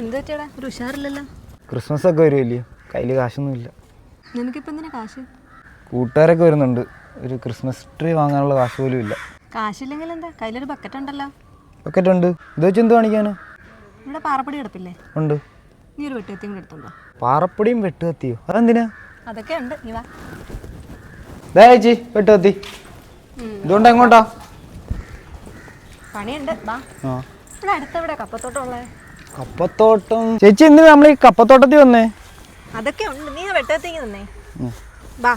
എന്താ ചേട്ടാ ഒരു ഉഷാറില്ലല്ലോ? ക്രിസ്മസ് ഒക്കെ വരുമല്ലോ, കയ്യിൽ കാശൊന്നുമില്ല. നിനക്കിപ്പോൾ എന്തിനാ കാശ്? കൂട്ടുകാരൊക്കെ വരുന്നുണ്ട്, ഒരു ക്രിസ്മസ് ട്രീ വാങ്ങാനുള്ള കാശ് പോലും ഇല്ല. കാശില്ലെങ്കിൽ എന്താ, കയ്യിലൊരു ബക്കറ്റ് ഉണ്ടല്ലോ. ബക്കറ്റ് ഉണ്ട്, ഇത് വെച്ച് എന്ത് കാണിക്കാനാ? ഇവിടെ പാറപ്പൊടി കിടപ്പില്ലേ? ഉണ്ട്. നീ ഒരു വെട്ടുകത്തിയും കൂടെ എടുത്തോണ്ടോ. പാറപ്പൊടിയും വെട്ടുകത്തിയോ? അതെന്തിനാ? അതൊക്കെ ഉണ്ട്, നീ വാ. ചേച്ചി വെട്ടുകത്തി ഇതുകൊണ്ട് എങ്ങോട്ടാ? പണിയുണ്ട്, വാ. ഇവിടെ അടുത്തെവിടെ കപ്പത്തോട്ടം ഉള്ളേ? കപ്പത്തോട്ടം? ചേച്ചി എന്തിനാ നമ്മൾ ഈ കപ്പത്തോട്ടത്തിൽ വന്നേ? അതൊക്കെ ഉണ്ട്, നീ ആ വെട്ടുകത്തിക്ക് തന്നേ. വാ.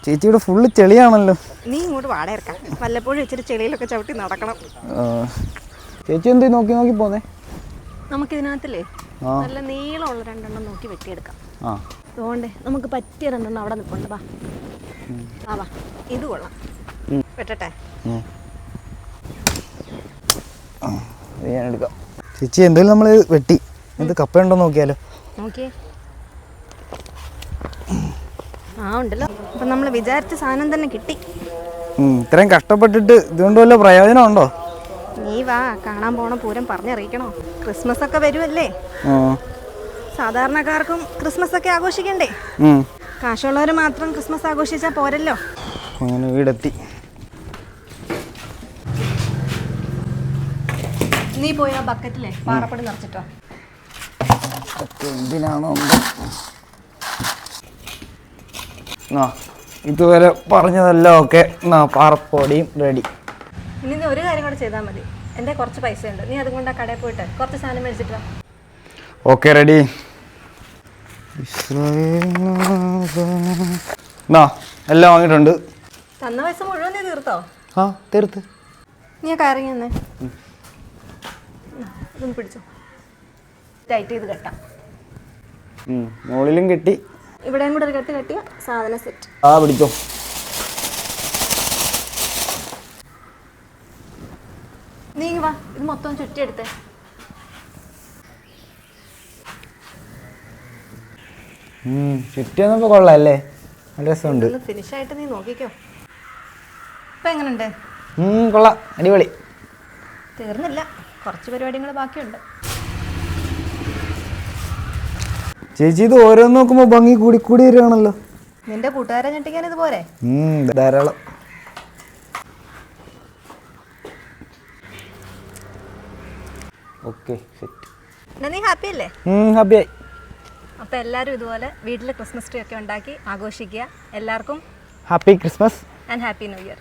ചേച്ചി ഇവിടെ ഫുള്ള് ചെളിയാണല്ലോ. നീ ഇങ്ങോട്ട് വാട ഇറക്കാം, വല്ലപ്പോഴും ഇച്ചിരി ചെളിയിലൊക്കെ ചവിട്ടി നടക്കണം. ചേച്ചി എന്ത് നോക്കി നോക്കി പോന്നേ? നമുക്കിതിനകത്തില്ലേ നല്ല നീളമുള്ള രണ്ടെണ്ണം നോക്കി വെട്ടിയെടുക്കാം. അതുകൊണ്ടേ നമുക്ക് പറ്റിയ രണ്ടെണ്ണം അവിടെ നിൽപ്പുണ്ട്. വാ വാ, ഇത് കൊള്ളാം, വെട്ടട്ടെ? ഞാൻ എടുക്കാം. ചേച്ചി എന്തായാലും നമ്മൾ വെട്ടി എന്ത് കപ്പയുണ്ടോ നോക്കിയാലോ? നോക്കിയേ. ഉണ്ടല്ലോ. അപ്പം നമ്മൾ വിചാരിച്ച സാധനം തന്നെ കിട്ടി. ഇത്രയും കഷ്ടപ്പെട്ടിട്ട് ഇതുകൊണ്ട് വല്ല പ്രയോജനം ഉണ്ടോ? നീ വാ, കാണാൻ പോണ പൂരം പറഞ്ഞറിയിക്കണോ? ക്രിസ്മസ് ഒക്കെ വരുമല്ലേ, സാധാരണക്കാർക്കും ക്രിസ്മസ് ഒക്കെ ആഘോഷിക്കണ്ടേ? കാശുള്ളവർ മാത്രം ക്രിസ്മസ് ആഘോഷിച്ചാൽ പോരല്ലോ. അങ്ങനെ വീടെത്തി. നീ പോയി ആ ബക്കറ്റിലെ പാറപ്പൊടി നിറച്ചിട്ടോ. എന്തിനാണോ ഇതുവരെ പറഞ്ഞതെല്ലാം ഓക്കെ. പാറപ്പൊടിയും റെഡി. ഇനി നീ ഒരു കാര്യം കൂടെ ചെയ്താൽ മതി. എൻ്റെ കുറച്ച് പൈസ ഉണ്ട്, നീ അതുകൊണ്ട് ആ കടയിൽ പോയിട്ട് കുറച്ച് സാധനം മേടിച്ചിട്ട് വാ. Okay, ready. എല്ലാം വാങ്ങിയിട്ടുണ്ട്. തന്ന പൈസ മുഴുവൻ നീ തീർത്തോ? തീർത്ത്. നീ കയറിങ്ങി തന്നെ ഇതൊന്ന് പിടിച്ചോ, ടൈറ്റ് ചെയ്ത് കെട്ടാം. മുകളിലും കെട്ടി, ഇവിടെയും കൂടെ ഒരു കെട്ട് കെട്ടിയ സാധനം സെറ്റ്. പിടിച്ചോ. നീ വാ, ഇത് മൊത്തം ചുറ്റിയെടുത്തേ. ചുറ്റിയൊന്നപ്പോ കൊള്ളാല്ലേ, നല്ല രസമുണ്ട്. ഫിനിഷ് ആയിട്ട് നീ നോക്കിക്കോ. ഇപ്പൊ എങ്ങനെയുണ്ട്? കൊള്ളാം, അടിപൊളി. തീർന്നില്ല, കുറച്ച് പരിപാടികൾ ബാക്കിയുണ്ട്. ചേച്ചി ഇത് ഓരോന്ന് നോക്കുമ്പോ ഭംഗി കൂടി കൂടി വരികയാണല്ലോ. നിന്റെ കൂട്ടുകാരെ ഞെട്ടിക്കാൻ ഇത് പോരെ? ധാരാളം. Okay, set. നീ ഹാപ്പി അല്ലേ? ഹാപ്പിയായി. അപ്പോൾ എല്ലാവരും ഇതുപോലെ വീട്ടിൽ ക്രിസ്മസ് ട്രീ ഒക്കെ ഉണ്ടാക്കി ആഘോഷിക്കുക. എല്ലാവർക്കും happy Christmas and happy new year.